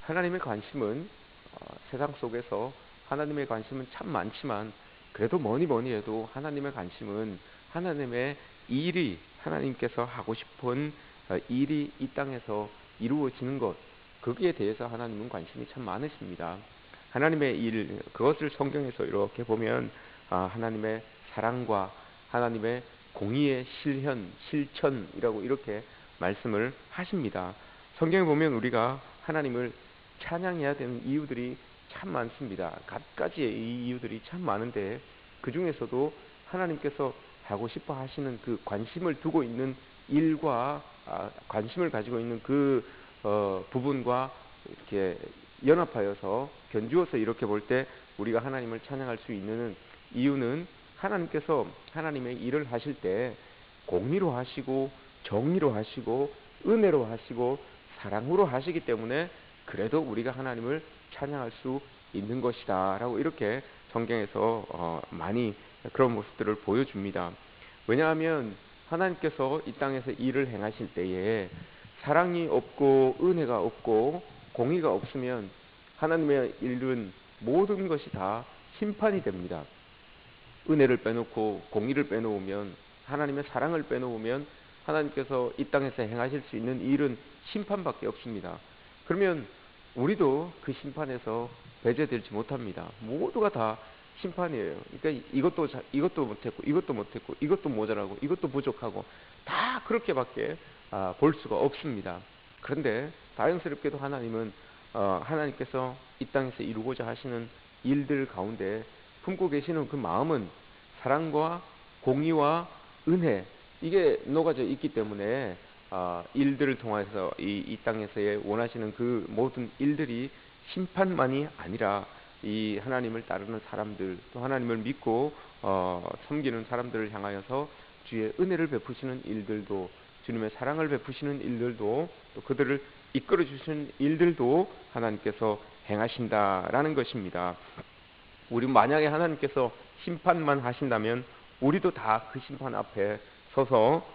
하나님의 관심은 세상 속에서 하나님의 관심은 참 많지만 그래도 뭐니 뭐니 해도 하나님의 관심은 하나님의 일이 하나님께서 하고 싶은 일이 이 땅에서 이루어지는 것, 거기에 대해서 하나님은 관심이 참 많으십니다. 하나님의 일, 그것을 성경에서 이렇게 보면 하나님의 사랑과 하나님의 공의의 실천이라고 이렇게 말씀을 하십니다. 성경에 보면 우리가 하나님을 찬양해야 되는 이유들이 참 많습니다. 갖가지의 이유들이 참 많은데 그 중에서도 하나님께서 하고 싶어 하시는 그 관심을 두고 있는 일과 관심을 가지고 있는 그 부분과 이렇게 연합하여서 견주어서 이렇게 볼 때 우리가 하나님을 찬양할 수 있는 이유는 하나님께서 하나님의 일을 하실 때 공의로 하시고 정의로 하시고 은혜로 하시고 사랑으로 하시기 때문에 그래도 우리가 하나님을 찬양할 수 있는 것이다 라고 이렇게 성경에서 많이 그런 모습들을 보여줍니다. 왜냐하면 하나님께서 이 땅에서 일을 행하실 때에 사랑이 없고 은혜가 없고 공의가 없으면 하나님의 일은 모든 것이 다 심판이 됩니다. 은혜를 빼놓고 공의를 빼놓으면, 하나님의 사랑을 빼놓으면 하나님께서 이 땅에서 행하실 수 있는 일은 심판밖에 없습니다. 그러면 우리도 그 심판에서 배제되지 못합니다. 모두가 다 심판이에요. 그러니까 이것도 못했고 이것도 못했고 이것도 모자라고 이것도 부족하고 다 그렇게밖에 볼 수가 없습니다. 그런데 다행스럽게도 하나님은 하나님께서 이 땅에서 이루고자 하시는 일들 가운데 품고 계시는 그 마음은 사랑과 공의와 은혜, 이게 녹아져 있기 때문에 일들을 통해서 이 땅에서의 원하시는 그 모든 일들이 심판만이 아니라 이 하나님을 따르는 사람들, 또 하나님을 믿고 섬기는 사람들을 향하여서 주의 은혜를 베푸시는 일들도, 주님의 사랑을 베푸시는 일들도, 또 그들을 이끌어 주시는 일들도 하나님께서 행하신다라는 것입니다. 우리 만약에 하나님께서 심판만 하신다면 우리도 다 그 심판 앞에 서서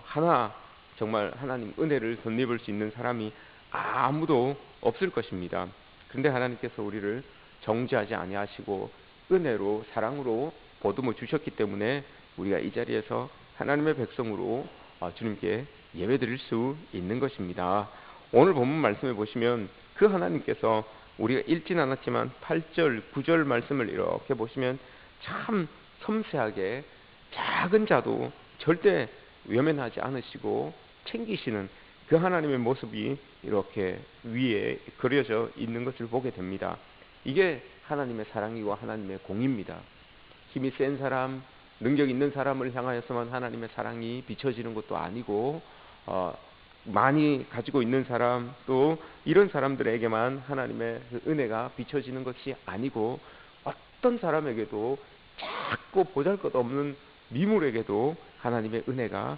하나 정말 하나님 은혜를 덧입을 수 있는 사람이 아무도 없을 것입니다. 그런데 하나님께서 우리를 정죄하지 아니하시고 은혜로 사랑으로 보듬어 주셨기 때문에 우리가 이 자리에서 하나님의 백성으로 주님께 예배드릴 수 있는 것입니다. 오늘 본문 말씀에 보시면 그 하나님께서 우리가 읽진 않았지만 8절, 9절 말씀을 이렇게 보시면 참 섬세하게 작은 자도 절대 외면하지 않으시고 챙기시는 그 하나님의 모습이 이렇게 위에 그려져 있는 것을 보게 됩니다. 이게 하나님의 사랑이고 하나님의 공입니다. 힘이 센 사람, 능력 있는 사람을 향하여서만 하나님의 사랑이 비춰지는 것도 아니고 많이 가지고 있는 사람, 또 이런 사람들에게만 하나님의 은혜가 비춰지는 것이 아니고 어떤 사람에게도 작고 보잘것없는 미물에게도 하나님의 은혜가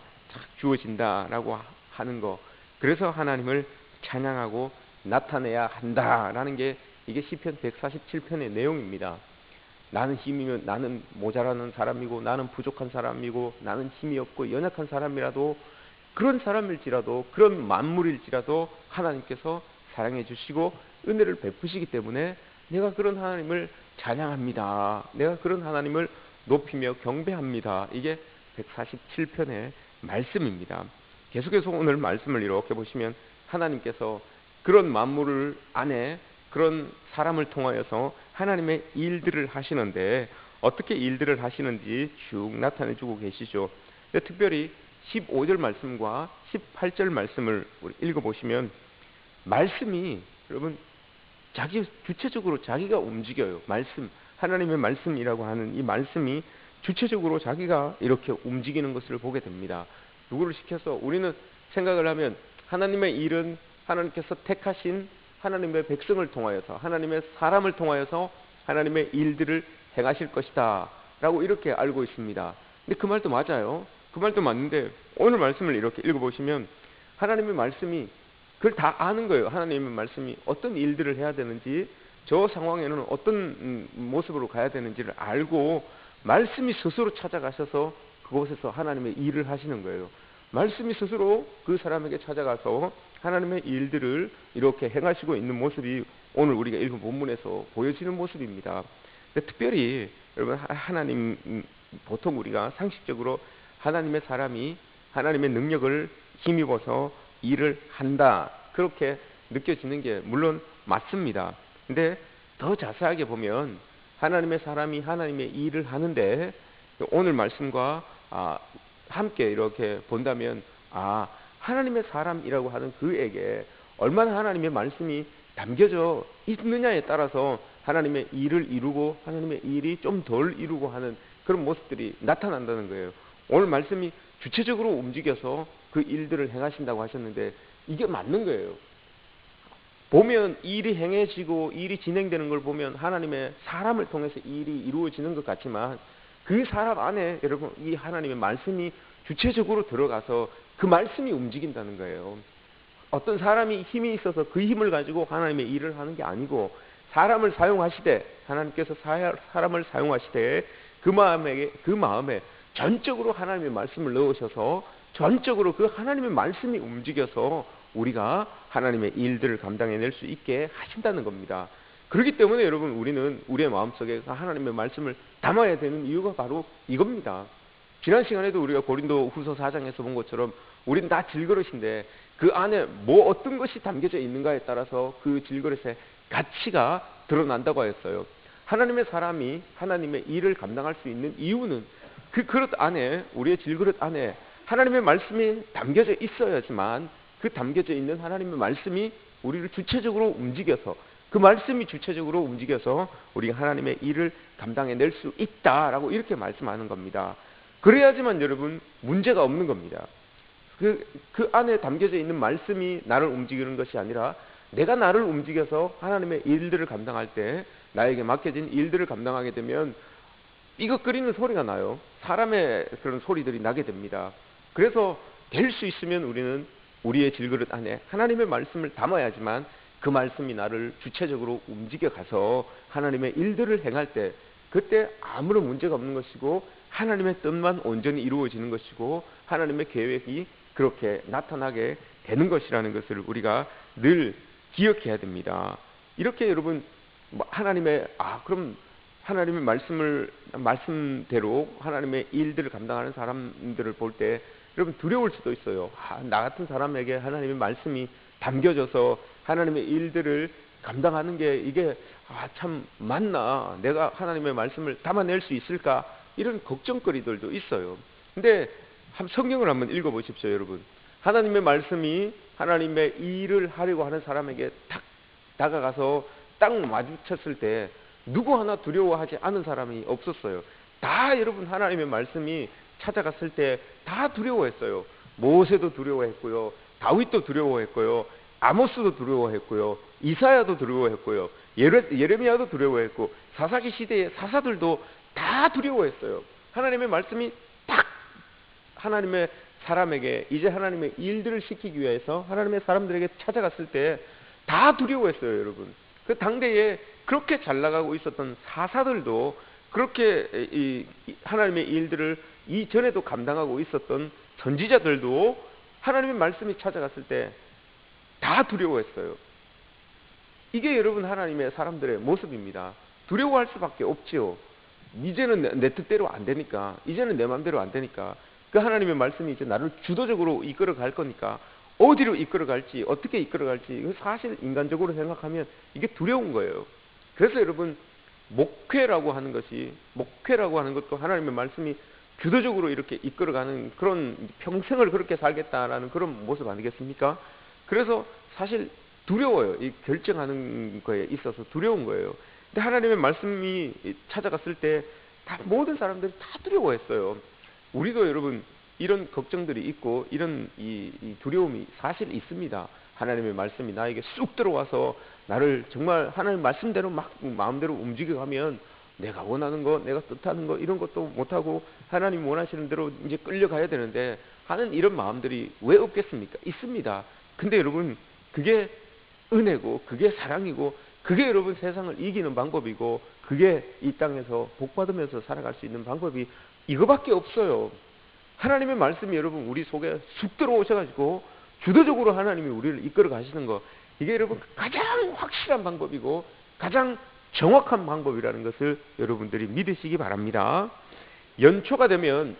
주어진다라고 하는 것, 그래서 하나님을 찬양하고 나타내야 한다라는 게 이게 시편 147편의 내용입니다. 나는 힘이면, 나는 모자라는 사람이고 나는 부족한 사람이고 나는 힘이 없고 연약한 사람이라도, 그런 사람일지라도 그런 만물일지라도 하나님께서 사랑해 주시고 은혜를 베푸시기 때문에 내가 그런 하나님을 찬양합니다. 내가 그런 하나님을 높이며 경배합니다. 이게 147편의 말씀입니다. 계속해서 오늘 말씀을 이렇게 보시면 하나님께서 그런 만물을 안에 그런 사람을 통하여서 하나님의 일들을 하시는데 어떻게 일들을 하시는지 쭉 나타내 주고 계시죠. 특별히 15절 말씀과 18절 말씀을 우리 읽어보시면 말씀이 여러분 주체적으로 자기가 움직여요. 말씀, 하나님의 말씀이라고 하는 이 말씀이 주체적으로 자기가 이렇게 움직이는 것을 보게 됩니다. 누구를 시켜서 우리는 생각을 하면 하나님의 일은 하나님께서 택하신 하나님의 백성을 통하여서, 하나님의 사람을 통하여서 하나님의 일들을 행하실 것이다 라고 이렇게 알고 있습니다. 근데 그 말도 맞아요. 그 말도 맞는데 오늘 말씀을 이렇게 읽어보시면 하나님의 말씀이 그걸 다 아는 거예요. 하나님의 말씀이 어떤 일들을 해야 되는지, 저 상황에는 어떤 모습으로 가야 되는지를 알고 말씀이 스스로 찾아가셔서 그곳에서 하나님의 일을 하시는 거예요. 말씀이 스스로 그 사람에게 찾아가서 하나님의 일들을 이렇게 행하시고 있는 모습이 오늘 우리가 읽은 본문에서 보여지는 모습입니다. 근데 특별히 여러분 하나님 보통 우리가 상식적으로 하나님의 사람이 하나님의 능력을 힘입어서 일을 한다 그렇게 느껴지는 게 물론 맞습니다. 근데 더 자세하게 보면 하나님의 사람이 하나님의 일을 하는데 오늘 말씀과 함께 이렇게 본다면 하나님의 사람이라고 하는 그에게 얼마나 하나님의 말씀이 담겨져 있느냐에 따라서 하나님의 일을 이루고 하나님의 일이 좀 덜 이루고 하는 그런 모습들이 나타난다는 거예요. 오늘 말씀이 주체적으로 움직여서 그 일들을 행하신다고 하셨는데 이게 맞는 거예요. 보면 일이 행해지고 일이 진행되는 걸 보면 하나님의 사람을 통해서 일이 이루어지는 것 같지만 그 사람 안에 여러분 이 하나님의 말씀이 주체적으로 들어가서 그 말씀이 움직인다는 거예요. 어떤 사람이 힘이 있어서 그 힘을 가지고 하나님의 일을 하는 게 아니고 사람을 사용하시되 하나님께서 사람을 사용하시되 그 마음에 전적으로 하나님의 말씀을 넣으셔서 전적으로 그 하나님의 말씀이 움직여서 우리가 하나님의 일들을 감당해낼 수 있게 하신다는 겁니다. 그렇기 때문에 여러분 우리는 우리의 마음속에 하나님의 말씀을 담아야 되는 이유가 바로 이겁니다. 지난 시간에도 우리가 고린도 후서 4장에서 본 것처럼 우리는 다 질그릇인데 그 안에 뭐 어떤 것이 담겨져 있는가에 따라서 그 질그릇의 가치가 드러난다고 하였어요. 하나님의 사람이 하나님의 일을 감당할 수 있는 이유는 그 그릇 안에 우리의 질그릇 안에 하나님의 말씀이 담겨져 있어야지만 그 담겨져 있는 하나님의 말씀이 우리를 주체적으로 움직여서 그 말씀이 주체적으로 움직여서 우리가 하나님의 일을 감당해낼 수 있다라고 이렇게 말씀하는 겁니다. 그래야지만 여러분 문제가 없는 겁니다. 그 안에 담겨져 있는 말씀이 나를 움직이는 것이 아니라 내가 나를 움직여서 하나님의 일들을 감당할 때 나에게 맡겨진 일들을 감당하게 되면 삐걱거리는 소리가 나요. 사람의 그런 소리들이 나게 됩니다. 그래서 될 수 있으면 우리는 우리의 질그릇 안에 하나님의 말씀을 담아야지만 그 말씀이 나를 주체적으로 움직여가서 하나님의 일들을 행할 때 그때 아무런 문제가 없는 것이고 하나님의 뜻만 온전히 이루어지는 것이고 하나님의 계획이 그렇게 나타나게 되는 것이라는 것을 우리가 늘 기억해야 됩니다. 이렇게 여러분 그럼 하나님의 말씀대로 하나님의 일들을 감당하는 사람들을 볼 때 여러분 두려울 수도 있어요. 나 같은 사람에게 하나님의 말씀이 담겨져서 하나님의 일들을 감당하는 게 이게 참 맞나? 내가 하나님의 말씀을 담아낼 수 있을까? 이런 걱정거리들도 있어요. 근데 성경을 한번 읽어보십시오, 여러분. 하나님의 말씀이 하나님의 일을 하려고 하는 사람에게 탁 다가가서 딱 마주쳤을 때 누구 하나 두려워하지 않은 사람이 없었어요. 다 여러분 하나님의 말씀이 찾아갔을 때 다 두려워했어요. 모세도 두려워했고요. 다윗도 두려워했고요. 아모스도 두려워했고요. 이사야도 두려워했고요. 예레미야도 두려워했고 사사기 시대의 사사들도 다 두려워했어요. 하나님의 말씀이 딱 하나님의 사람에게 이제 하나님의 일들을 시키기 위해서 하나님의 사람들에게 찾아갔을 때 다 두려워했어요, 여러분. 그 당대에 그렇게 잘 나가고 있었던 사사들도 그렇게 이 하나님의 일들을 이전에도 감당하고 있었던 선지자들도 하나님의 말씀이 찾아갔을 때 다 두려워했어요. 이게 여러분 하나님의 사람들의 모습입니다. 두려워할 수밖에 없지요. 이제는 내 뜻대로 안 되니까, 이제는 내 마음대로 안 되니까, 그 하나님의 말씀이 이제 나를 주도적으로 이끌어 갈 거니까 어디로 이끌어 갈지, 어떻게 이끌어 갈지 사실 인간적으로 생각하면 이게 두려운 거예요. 그래서 여러분 목회라고 하는 것도 하나님의 말씀이 주도적으로 이렇게 이끌어가는 그런 평생을 그렇게 살겠다라는 그런 모습 아니겠습니까? 그래서 사실 두려워요. 이 결정하는 거에 있어서 두려운 거예요. 근데 하나님의 말씀이 찾아갔을 때 다 모든 사람들이 다 두려워했어요. 우리도 여러분 이런 걱정들이 있고 이런 이 두려움이 사실 있습니다. 하나님의 말씀이 나에게 쑥 들어와서 나를 정말 하나님 말씀대로 막 마음대로 움직여가면 내가 원하는 거, 내가 뜻하는 거 이런 것도 못하고 하나님 원하시는 대로 이제 끌려가야 되는데 하는 이런 마음들이 왜 없겠습니까? 있습니다. 근데 여러분 그게 은혜고 그게 사랑이고 그게 여러분 세상을 이기는 방법이고 그게 이 땅에서 복받으면서 살아갈 수 있는 방법이 이거밖에 없어요. 하나님의 말씀이 여러분 우리 속에 쑥 들어오셔가지고 주도적으로 하나님이 우리를 이끌어 가시는 거, 이게 여러분 가장 확실한 방법이고 가장 정확한 방법이라는 것을 여러분들이 믿으시기 바랍니다. 연초가 되면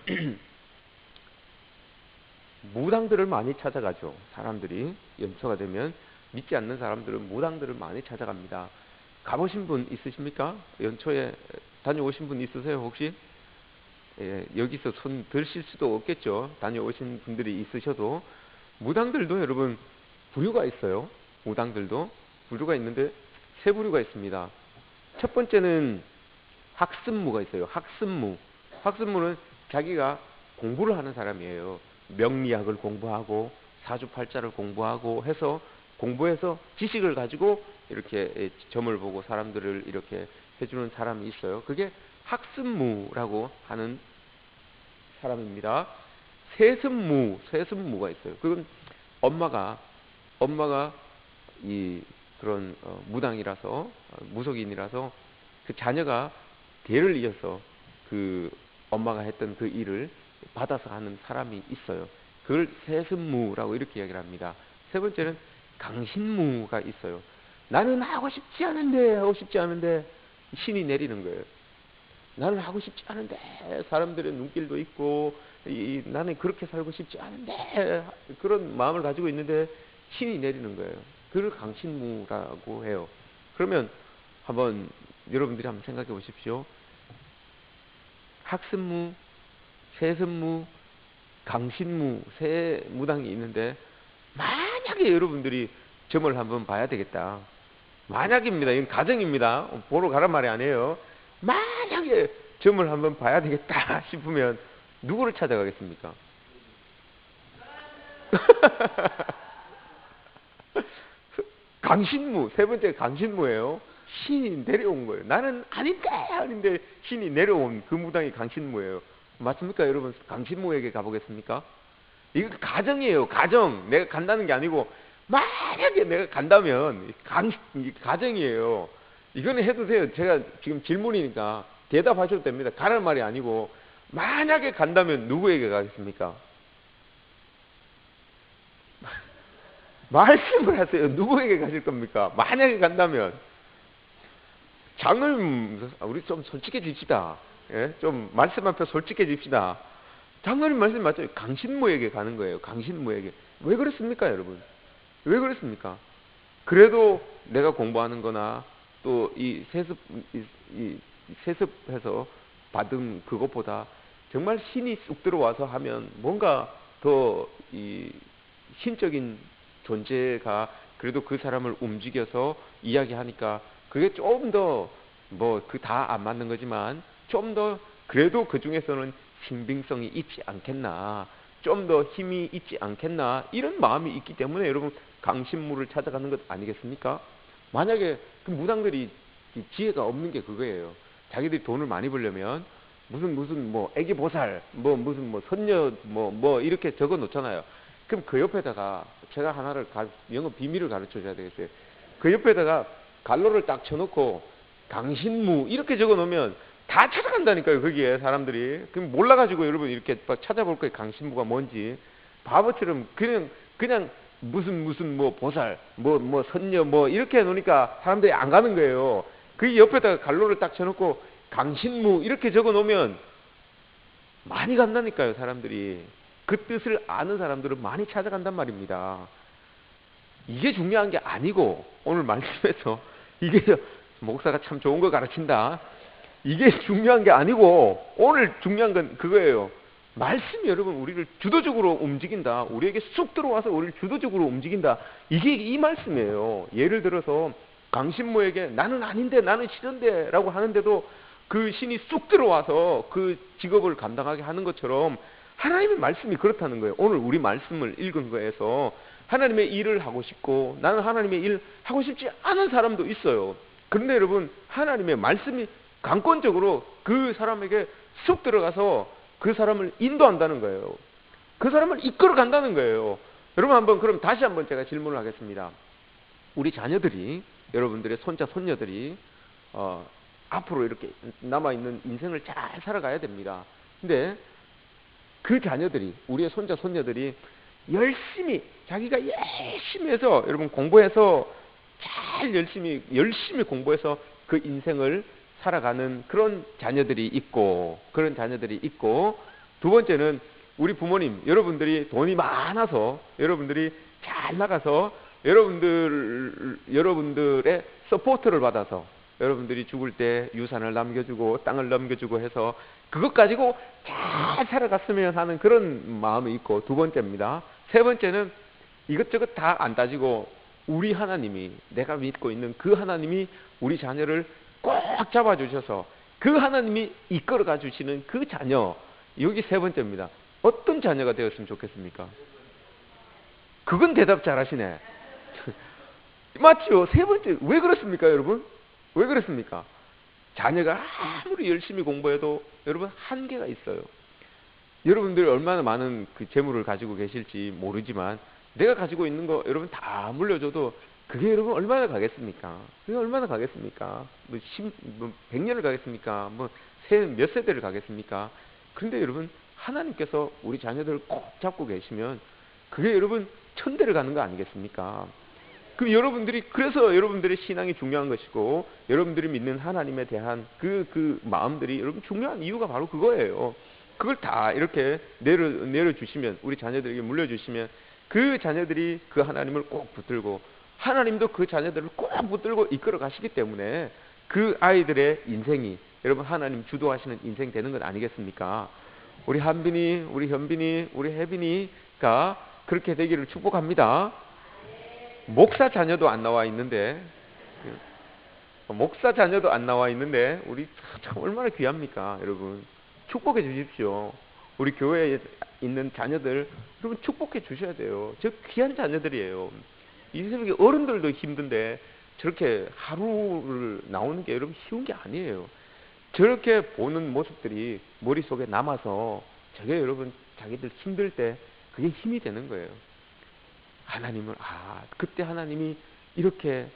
무당들을 많이 찾아가죠. 사람들이 연초가 되면 믿지 않는 사람들은 무당들을 많이 찾아갑니다. 가보신 분 있으십니까? 연초에 다녀오신 분 있으세요 혹시? 예, 여기서 손 들실 수도 없겠죠. 다녀오신 분들이 있으셔도. 무당들도 여러분 부류가 있어요. 무당들도 부류가 있는데 세 부류가 있습니다. 첫 번째는 학습무가 있어요. 학습무. 학습무는 자기가 공부를 하는 사람이에요. 명리학을 공부하고 사주팔자를 공부하고 해서 공부해서 지식을 가지고 이렇게 점을 보고 사람들을 이렇게 해주는 사람이 있어요. 그게 학습무라고 하는 사람입니다. 세습무가 있어요. 그건 엄마가 이 그런 무당이라서 무속인이라서 그 자녀가 대를 이어서 그 엄마가 했던 그 일을 받아서 하는 사람이 있어요. 그걸 세습무라고 이렇게 이야기를 합니다. 세 번째는 강신무가 있어요. 나는 하고 싶지 않은데 신이 내리는 거예요. 나는 하고 싶지 않은데 사람들의 눈길도 있고 나는 그렇게 살고 싶지 않은데 그런 마음을 가지고 있는데 신이 내리는 거예요. 그걸 강신무라고 해요. 그러면 한번 여러분들이 한번 생각해 보십시오. 학습무, 세습무, 강신무 세 무당이 있는데 만약에 여러분들이 점을 한번 봐야 되겠다. 만약입니다. 이건 가정입니다. 보러 가란 말이 아니에요. 만약에 점을 한번 봐야 되겠다 싶으면 누구를 찾아가겠습니까? 강신무, 세 번째 강신무예요. 신이 내려온 거예요. 나는 아닌데 신이 내려온 그 무당이 강신무예요. 맞습니까 여러분? 강신무에게 가보겠습니까? 이거 가정이에요. 가정. 내가 간다는 게 아니고 만약에 내가 간다면 이게 가정이에요. 이거는 해도 돼요. 제가 지금 질문이니까 대답하셔도 됩니다. 가라는 말이 아니고 만약에 간다면 누구에게 가겠습니까? 말씀을 하세요. 누구에게 가실 겁니까? 만약에 간다면 장로님, 우리 좀 솔직해집시다. 예? 좀 말씀 앞에 솔직해집시다. 장로님 말씀 맞죠? 강신무에게 가는 거예요. 강신무에게. 왜 그렇습니까, 여러분? 왜 그렇습니까? 그래도 내가 공부하는 거나 또 이 세습해서 받은 그것보다 정말 신이 쑥 들어와서 하면 뭔가 더 이 신적인 존재가 그래도 그 사람을 움직여서 이야기하니까 그게 좀 더 뭐 그 다 안 맞는 거지만 좀 더 그래도 그 중에서는 신빙성이 있지 않겠나, 좀 더 힘이 있지 않겠나 이런 마음이 있기 때문에 여러분 강신무를 찾아가는 것 아니겠습니까? 만약에 그 무당들이 지혜가 없는 게 그거예요. 자기들이 돈을 많이 벌려면 무슨 뭐 애기 보살 무슨 뭐 선녀 뭐 이렇게 적어 놓잖아요. 그럼 그 옆에다가 제가 하나를 영어 비밀을 가르쳐 줘야 되겠어요. 그 옆에다가 갈로를 딱 쳐놓고 강신무 이렇게 적어 놓으면 다 찾아간다니까요. 거기에 사람들이. 그럼 몰라가지고 여러분 이렇게 막 찾아볼 거예요. 강신무가 뭔지. 바보처럼 그냥 무슨 뭐 보살 뭐 선녀 뭐 이렇게 해놓으니까 사람들이 안 가는 거예요. 그 옆에다가 갈로를 딱 쳐놓고 강신무 이렇게 적어 놓으면 많이 간다니까요. 사람들이. 그 뜻을 아는 사람들은 많이 찾아간단 말입니다. 이게 중요한 게 아니고 오늘 말씀에서 이게 목사가 참 좋은 거 가르친다. 이게 중요한 게 아니고 오늘 중요한 건 그거예요. 말씀이 여러분 우리를 주도적으로 움직인다. 우리에게 쑥 들어와서 우리를 주도적으로 움직인다. 이게 이 말씀이에요. 예를 들어서 강신모에게 나는 아닌데 나는 싫은데 라고 하는데도 그 신이 쑥 들어와서 그 직업을 감당하게 하는 것처럼 하나님의 말씀이 그렇다는 거예요. 오늘 우리 말씀을 읽은 거에서 하나님의 일을 하고 싶고 나는 하나님의 일 하고 싶지 않은 사람도 있어요. 그런데 여러분 하나님의 말씀이 강권적으로 그 사람에게 쑥 들어가서 그 사람을 인도한다는 거예요. 그 사람을 이끌어 간다는 거예요. 여러분 그럼 다시 한번 제가 질문을 하겠습니다. 우리 자녀들이 여러분들의 손자 손녀들이 앞으로 이렇게 남아있는 인생을 잘 살아가야 됩니다. 근데 그 자녀들이 우리의 손자 손녀들이 열심히 자기가 열심히 해서 여러분 공부해서 잘 열심히 공부해서 그 인생을 살아가는 그런 자녀들이 있고 두 번째는 우리 부모님 여러분들이 돈이 많아서 여러분들이 잘 나가서 여러분들의 서포트를 받아서 여러분들이 죽을 때 유산을 남겨주고 땅을 남겨주고 해서 그것 가지고 잘 살아갔으면 하는 그런 마음이 있고 두 번째입니다. 세 번째는 이것저것 다 안 따지고 우리 하나님이 내가 믿고 있는 그 하나님이 우리 자녀를 꼭 잡아주셔서 그 하나님이 이끌어가 주시는 그 자녀 여기 세 번째입니다. 어떤 자녀가 되었으면 좋겠습니까? 그건 대답 잘하시네. 맞죠? 세 번째 왜 그렇습니까 여러분? 왜 그렇습니까? 자녀가 아무리 열심히 공부해도 여러분 한계가 있어요. 여러분들이 얼마나 많은 그 재물을 가지고 계실지 모르지만 내가 가지고 있는 거 여러분 다 물려줘도 그게 여러분 얼마나 가겠습니까? 그게 얼마나 가겠습니까? 뭐 100년을 가겠습니까? 몇 세대를 가겠습니까? 그런데 여러분 하나님께서 우리 자녀들을 꼭 잡고 계시면 그게 여러분 천대를 가는 거 아니겠습니까? 그래서 여러분들의 신앙이 중요한 것이고 여러분들이 믿는 하나님에 대한 그 마음들이 여러분 중요한 이유가 바로 그거예요. 그걸 다 이렇게 내려주시면 우리 자녀들에게 물려주시면 그 자녀들이 그 하나님을 꼭 붙들고 하나님도 그 자녀들을 꼭 붙들고 이끌어 가시기 때문에 그 아이들의 인생이 여러분 하나님 주도하시는 인생 되는 것 아니겠습니까? 우리 한빈이, 우리 현빈이, 우리 혜빈이가 그렇게 되기를 축복합니다. 목사 자녀도 안 나와 있는데 우리 참 얼마나 귀합니까 여러분. 축복해 주십시오. 우리 교회에 있는 자녀들 여러분 축복해 주셔야 돼요. 저 귀한 자녀들이에요. 이 새벽에 어른들도 힘든데 저렇게 하루를 나오는 게 여러분 쉬운 게 아니에요. 저렇게 보는 모습들이 머릿속에 남아서 저게 여러분 자기들 힘들 때 그게 힘이 되는 거예요. 하나님을 그때 하나님이 이렇게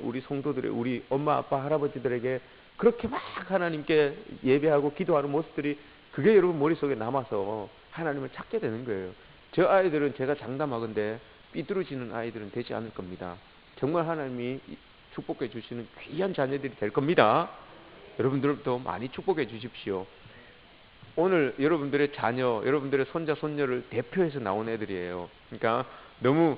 우리 성도들의 우리 엄마 아빠 할아버지들에게 그렇게 막 하나님께 예배하고 기도하는 모습들이 그게 여러분 머릿속에 남아서 하나님을 찾게 되는 거예요. 저 아이들은 제가 장담하건대 삐뚤어지는 아이들은 되지 않을 겁니다. 정말 하나님이 축복해 주시는 귀한 자녀들이 될 겁니다. 여러분들도 많이 축복해 주십시오. 오늘 여러분들의 자녀, 여러분들의 손자, 손녀를 대표해서 나온 애들이에요. 그러니까 너무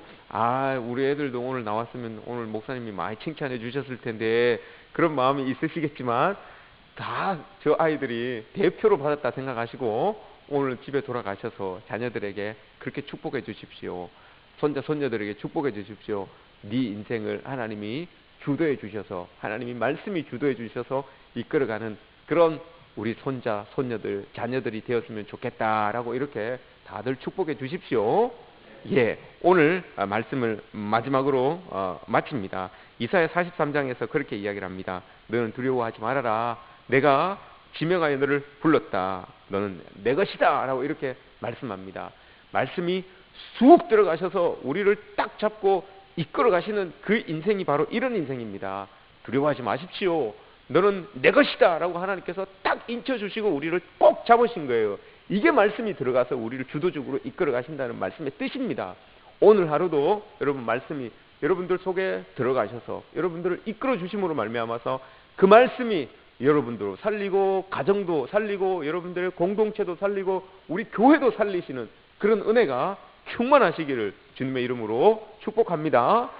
우리 애들도 오늘 나왔으면 오늘 목사님이 많이 칭찬해 주셨을 텐데 그런 마음이 있으시겠지만 다 저 아이들이 대표로 받았다 생각하시고 오늘 집에 돌아가셔서 자녀들에게 그렇게 축복해 주십시오. 손자, 손녀들에게 축복해 주십시오. 네 인생을 하나님이 주도해 주셔서 하나님이 말씀이 주도해 주셔서 이끌어가는 그런 우리 손자, 손녀들, 자녀들이 되었으면 좋겠다라고 이렇게 다들 축복해 주십시오. 예, 오늘 말씀을 마지막으로 마칩니다. 이사야 43장에서 그렇게 이야기를 합니다. 너는 두려워하지 말아라. 내가 지명하여 너를 불렀다. 너는 내 것이다. 라고 이렇게 말씀합니다. 말씀이 쑥 들어가셔서 우리를 딱 잡고 이끌어 가시는 그 인생이 바로 이런 인생입니다. 두려워하지 마십시오. 너는 내 것이다 라고 하나님께서 딱 인쳐주시고 우리를 꼭 잡으신 거예요. 이게 말씀이 들어가서 우리를 주도적으로 이끌어 가신다는 말씀의 뜻입니다. 오늘 하루도 여러분 말씀이 여러분들 속에 들어가셔서 여러분들을 이끌어 주심으로 말미암아서 그 말씀이 여러분들 살리고 가정도 살리고 여러분들의 공동체도 살리고 우리 교회도 살리시는 그런 은혜가 충만하시기를 주님의 이름으로 축복합니다.